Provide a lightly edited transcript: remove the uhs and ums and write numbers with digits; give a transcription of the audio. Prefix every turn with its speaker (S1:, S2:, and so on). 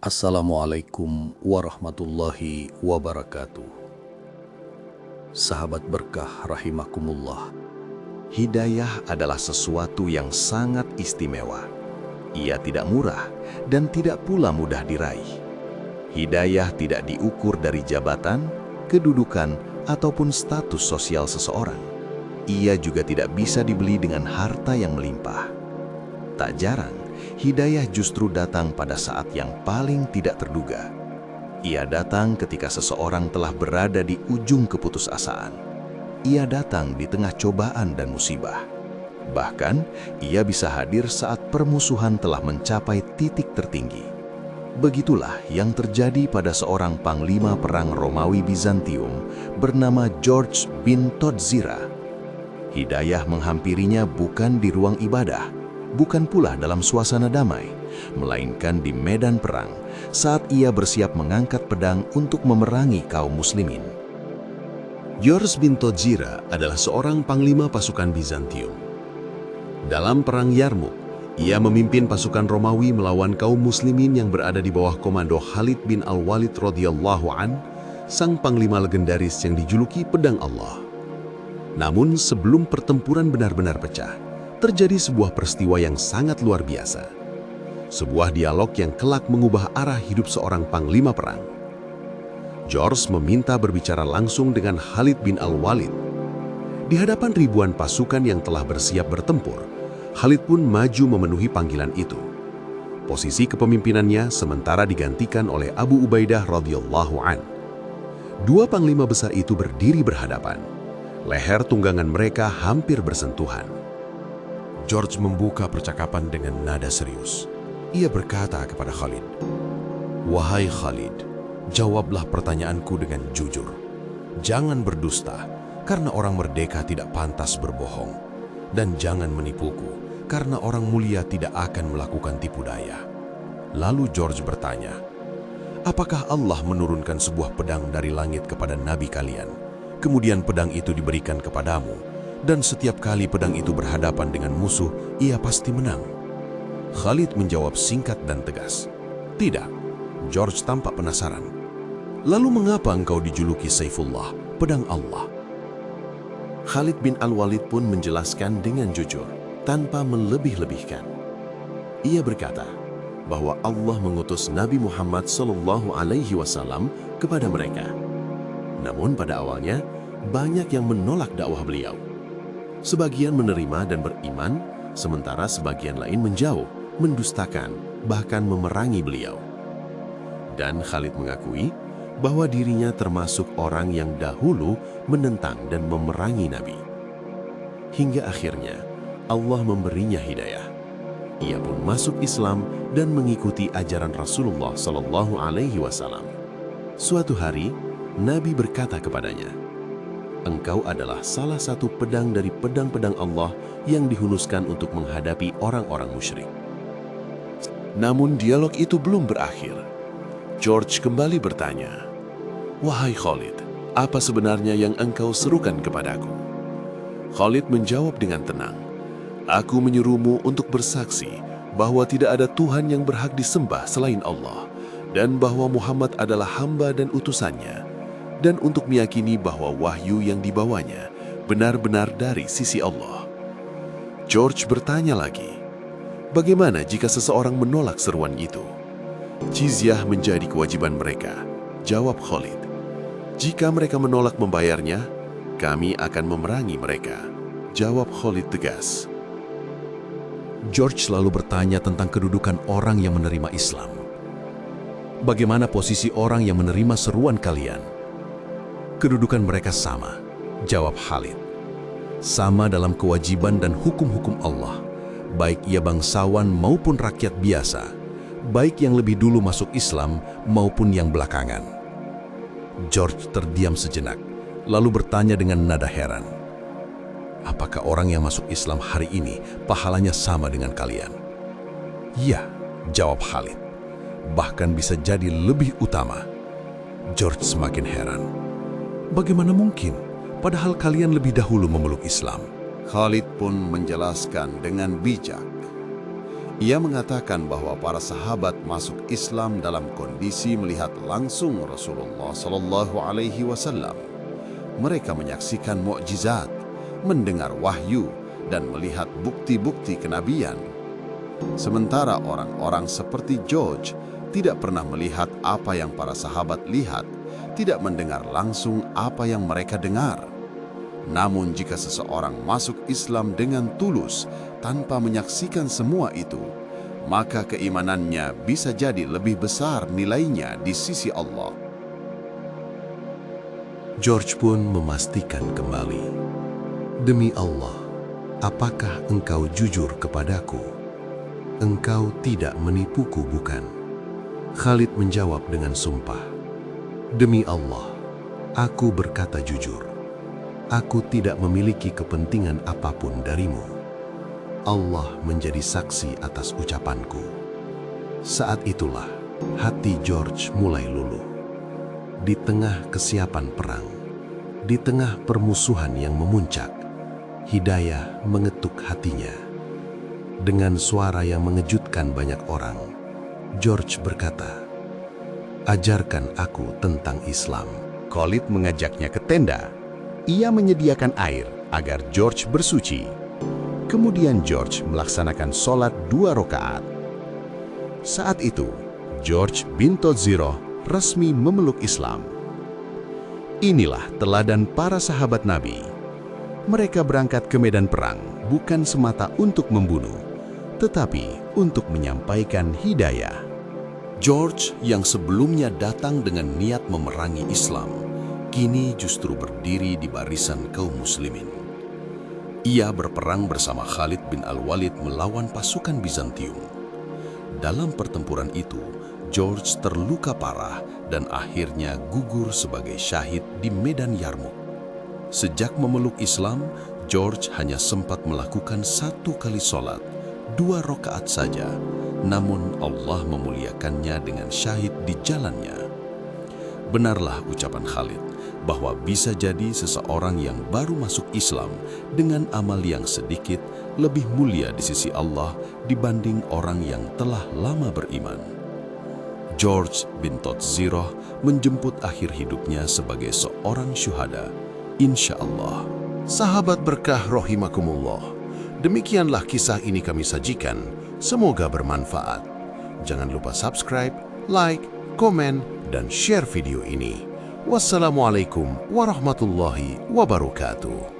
S1: Assalamualaikum warahmatullahi wabarakatuh. Sahabat berkah rahimakumullah.
S2: Hidayah adalah sesuatu yang sangat istimewa. Ia tidak murah dan tidak pula mudah diraih. Hidayah tidak diukur dari jabatan, kedudukan, ataupun status sosial seseorang. Ia juga tidak bisa dibeli dengan harta yang melimpah. Tak jarang, hidayah justru datang pada saat yang paling tidak terduga. Ia datang ketika seseorang telah berada di ujung keputusasaan. Ia datang di tengah cobaan dan musibah. Bahkan, ia bisa hadir saat permusuhan telah mencapai titik tertinggi. Begitulah yang terjadi pada seorang panglima perang Romawi Bizantium bernama George bin Todzira. Hidayah menghampirinya bukan di ruang ibadah, bukan pula dalam suasana damai, melainkan di medan perang saat ia bersiap mengangkat pedang untuk memerangi kaum muslimin.
S3: George bin Todzira adalah seorang panglima pasukan Bizantium. Dalam perang Yarmuk, ia memimpin pasukan Romawi melawan kaum muslimin yang berada di bawah komando Khalid bin Al-Walid radhiyallahu an, sang panglima legendaris yang dijuluki Pedang Allah. Namun sebelum pertempuran benar-benar pecah, terjadi sebuah peristiwa yang sangat luar biasa. Sebuah dialog yang kelak mengubah arah hidup seorang panglima perang. George meminta berbicara langsung dengan Khalid bin Al-Walid. Di hadapan ribuan pasukan yang telah bersiap bertempur, Khalid pun maju memenuhi panggilan itu. Posisi kepemimpinannya sementara digantikan oleh Abu Ubaidah radhiyallahu an. Dua panglima besar itu berdiri berhadapan. Leher tunggangan mereka hampir bersentuhan. George membuka percakapan dengan nada serius. Ia berkata kepada Khalid, "Wahai Khalid, jawablah pertanyaanku dengan jujur. Jangan berdusta, karena orang merdeka tidak pantas berbohong. Dan jangan menipuku, karena orang mulia tidak akan melakukan tipu daya." Lalu George bertanya, "Apakah Allah menurunkan sebuah pedang dari langit kepada nabi kalian? Kemudian pedang itu diberikan kepadamu, dan setiap kali pedang itu berhadapan dengan musuh, ia pasti menang?" Khalid menjawab singkat dan tegas, "Tidak." George tampak penasaran. "Lalu mengapa engkau dijuluki Saifullah, pedang Allah?"
S4: Khalid bin Al-Walid pun menjelaskan dengan jujur, tanpa melebih-lebihkan. Ia berkata bahwa Allah mengutus Nabi Muhammad SAW kepada mereka. Namun pada awalnya, banyak yang menolak dakwah beliau. Sebagian menerima dan beriman, sementara sebagian lain menjauh, mendustakan, bahkan memerangi beliau. Dan Khalid mengakui bahwa dirinya termasuk orang yang dahulu menentang dan memerangi Nabi. Hingga akhirnya Allah memberinya hidayah. Ia pun masuk Islam dan mengikuti ajaran Rasulullah SAW. Suatu hari, Nabi berkata kepadanya, "Engkau adalah salah satu pedang dari pedang-pedang Allah yang dihunuskan untuk menghadapi orang-orang musyrik." Namun dialog itu belum berakhir. George kembali bertanya, "Wahai Khalid, apa sebenarnya yang engkau serukan kepadaku?" Khalid menjawab dengan tenang, "Aku menyuruhmu untuk bersaksi bahwa tidak ada Tuhan yang berhak disembah selain Allah, dan bahwa Muhammad adalah hamba dan utusannya, dan untuk meyakini bahwa wahyu yang dibawanya benar-benar dari sisi Allah." George bertanya lagi, "Bagaimana jika seseorang menolak seruan itu?" "Jizyah menjadi kewajiban mereka," jawab Khalid. "Jika mereka menolak membayarnya, kami akan memerangi mereka," jawab Khalid tegas.
S3: George lalu bertanya tentang kedudukan orang yang menerima Islam. "Bagaimana posisi orang yang menerima seruan kalian?" "Kedudukan mereka sama," jawab Khalid. "Sama dalam kewajiban dan hukum-hukum Allah, baik ia bangsawan maupun rakyat biasa, baik yang lebih dulu masuk Islam maupun yang belakangan." George terdiam sejenak, lalu bertanya dengan nada heran, "Apakah orang yang masuk Islam hari ini pahalanya sama dengan kalian?" "Ya," jawab Khalid. "Bahkan bisa jadi lebih utama." George semakin heran. "Bagaimana mungkin? Padahal kalian lebih dahulu memeluk Islam."
S4: Khalid pun menjelaskan dengan bijak,
S3: Ia mengatakan bahwa para sahabat masuk Islam dalam kondisi melihat langsung Rasulullah Shallallahu Alaihi Wasallam. Mereka menyaksikan mukjizat, mendengar wahyu, dan melihat bukti-bukti kenabian. Sementara orang-orang seperti George tidak pernah melihat apa yang para sahabat lihat, tidak mendengar langsung apa yang mereka dengar. Namun jika seseorang masuk Islam dengan tulus tanpa menyaksikan semua itu, maka keimanannya bisa jadi lebih besar nilainya di sisi Allah.
S4: George pun memastikan kembali, "Demi Allah, apakah engkau jujur kepadaku? Engkau tidak menipuku, bukan?" Khalid menjawab dengan sumpah, "Demi Allah, aku berkata jujur. Aku tidak memiliki kepentingan apapun darimu. Allah menjadi saksi atas ucapanku." Saat itulah hati George mulai luluh. Di tengah kesiapan perang, di tengah permusuhan yang memuncak, hidayah mengetuk hatinya. Dengan suara yang mengejutkan banyak orang, George berkata, "Ajarkan aku tentang Islam."
S2: Khalid mengajaknya ke tenda. Ia menyediakan air agar George bersuci. Kemudian George melaksanakan sholat 2 rakaat. Saat itu, George bin Todzirah resmi memeluk Islam. Inilah teladan para sahabat Nabi. Mereka berangkat ke medan perang bukan semata untuk membunuh, tetapi untuk menyampaikan hidayah.
S3: George yang sebelumnya datang dengan niat memerangi Islam, kini justru berdiri di barisan kaum muslimin. Ia berperang bersama Khalid bin Al-Walid melawan pasukan Bizantium. Dalam pertempuran itu, George terluka parah dan akhirnya gugur sebagai syahid di medan Yarmuk. Sejak memeluk Islam, George hanya sempat melakukan 1 kali sholat, 2 rakaat saja, namun Allah memuliakannya dengan syahid di jalannya. Benarlah ucapan Khalid, bahwa bisa jadi seseorang yang baru masuk Islam dengan amal yang sedikit lebih mulia di sisi Allah dibanding orang yang telah lama beriman. George bin Todzirah menjemput akhir hidupnya sebagai seorang syuhada, insya Allah. Sahabat berkah rahimakumullah, demikianlah kisah ini kami sajikan, semoga bermanfaat. Jangan lupa subscribe, like, komen, dan share video ini. Wassalamualaikum warahmatullahi wabarakatuh.